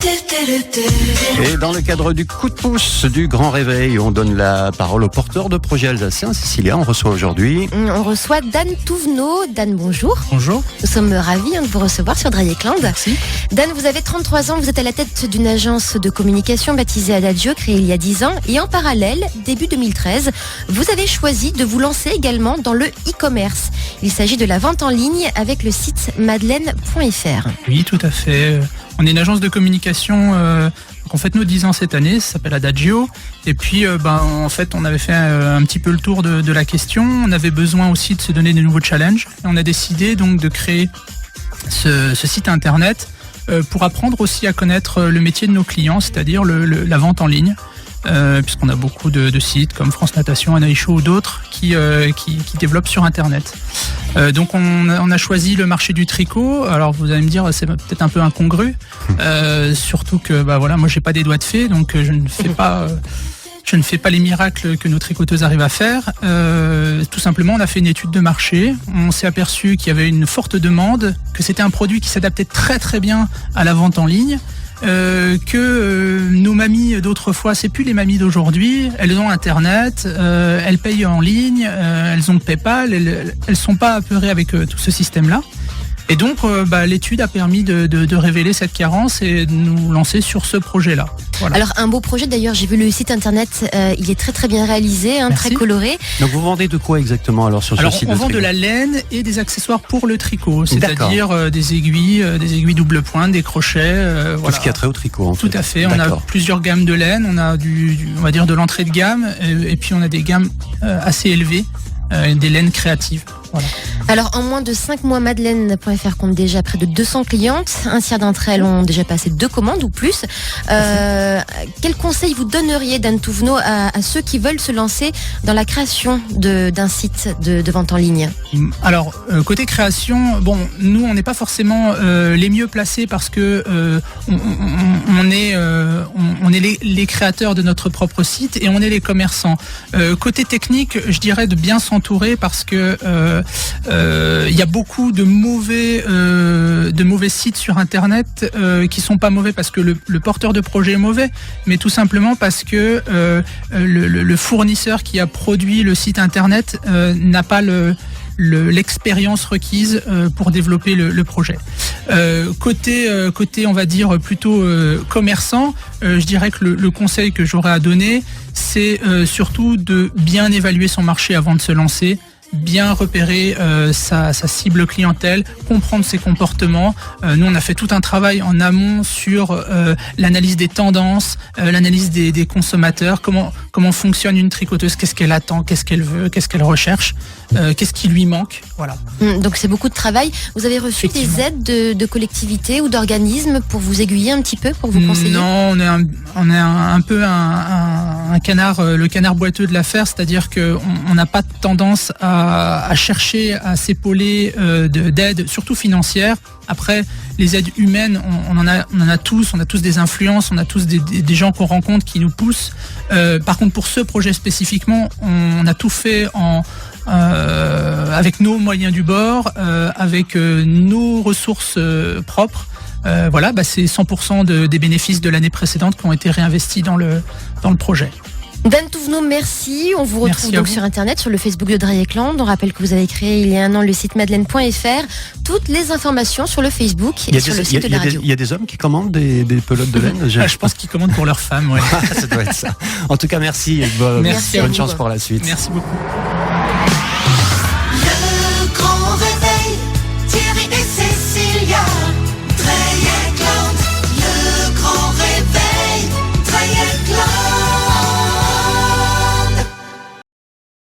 Et dans le cadre du coup de pouce du Grand Réveil, on donne la parole au porteur de projet alsacien. Cécilia, on reçoit aujourd'hui... On reçoit Dan Touvenot. Dan, bonjour. Bonjour. Nous sommes ravis de vous recevoir sur Dreieckland. Merci. Dan, vous avez 33 ans, vous êtes à la tête d'une agence de communication baptisée Adagio, créée il y a 10 ans. Et en parallèle, début 2013, vous avez choisi de vous lancer également dans le e-commerce. Il s'agit de la vente en ligne avec le site madeleine.fr. Oui, tout à fait. On est une agence de communication. On fête nos 10 ans cette année, ça s'appelle Adagio. Et puis, en fait, on avait fait un petit peu le tour de la question. On avait besoin aussi de se donner de nouveaux challenges. Et on a décidé donc de créer ce site internet pour apprendre aussi à connaître le métier de nos clients, c'est-à-dire la vente en ligne. Puisqu'on a beaucoup de sites comme France Natation, Anaïcho ou d'autres qui développent sur Internet. Donc on a choisi le marché du tricot. Alors vous allez me dire c'est peut-être un peu incongru, surtout que moi j'ai pas des doigts de fée, donc je ne fais pas les miracles que nos tricoteuses arrivent à faire. Tout simplement, on a fait une étude de marché. On s'est aperçu qu'il y avait une forte demande, que c'était un produit qui s'adaptait très très bien à la vente en ligne. Que nos mamies d'autrefois, c'est plus les mamies d'aujourd'hui, elles ont Internet, elles payent en ligne, elles ont PayPal, elles sont pas apeurées avec tout ce système-là. Et donc, l'étude a permis de révéler cette carence et de nous lancer sur ce projet-là. Voilà. Alors, un beau projet, d'ailleurs, j'ai vu le site internet, il est très très bien réalisé, très coloré. Donc, vous vendez de quoi exactement alors sur ce site? On vend de la laine et des accessoires pour le tricot, c'est-à-dire des aiguilles double pointe, des crochets. Tout ce qui a trait au tricot, en fait. Tout à fait. On a plusieurs gammes de laine, on a on va dire de l'entrée de gamme, et puis on a des gammes assez élevées, des laines créatives. Voilà. Alors, en moins de 5 mois, Madeleine.fr compte déjà près de 200 clientes. Un tiers d'entre elles ont déjà passé 2 commandes ou plus. Quel conseil vous donneriez, Dan Touvenot, à ceux qui veulent se lancer dans la création d'un site de vente en ligne? Alors, côté création, nous, on n'est pas forcément les mieux placés parce que on est les créateurs de notre propre site et on est les commerçants. Côté technique, je dirais de bien s'entourer parce que il y a beaucoup de mauvais sites sur Internet qui sont pas mauvais parce que le porteur de projet est mauvais, mais tout simplement parce que le fournisseur qui a produit le site Internet n'a pas l'expérience requise pour développer le projet. Côté on va dire plutôt commerçant, je dirais que le conseil que j'aurais à donner, c'est surtout de bien évaluer son marché avant de se lancer, bien repérer sa cible clientèle, comprendre ses comportements. Nous, on a fait tout un travail en amont sur l'analyse des tendances, l'analyse des consommateurs, comment fonctionne une tricoteuse, qu'est-ce qu'elle attend, qu'est-ce qu'elle veut, qu'est-ce qu'elle recherche, qu'est-ce qui lui manque. Voilà. Donc c'est beaucoup de travail. Vous avez reçu des aides de collectivités ou d'organismes pour vous aiguiller un petit peu, pour vous conseiller? Non, on est un peu un canard, le canard boiteux de l'affaire, c'est-à-dire qu'on n'a pas tendance à chercher à s'épauler d'aides, surtout financières. Après, les aides humaines, on en a tous. On a tous des influences, on a tous des gens qu'on rencontre qui nous poussent. Par contre, pour ce projet spécifiquement, on a tout fait avec nos moyens du bord, avec nos ressources propres. C'est 100% des bénéfices de l'année précédente qui ont été réinvestis dans le projet. Dan Touvenot, merci. On vous retrouve donc sur Internet, sur le Facebook de Dreieckland. On rappelle que vous avez créé il y a un an le site madeleine.fr. Toutes les informations sur le Facebook et sur le site de la radio. Il y a des hommes qui commandent des pelotes de laine? Je pense qu'ils commandent pour leurs femmes, ouais. Ça doit être ça. En tout cas, merci. Bonne chance pour la suite. Merci beaucoup.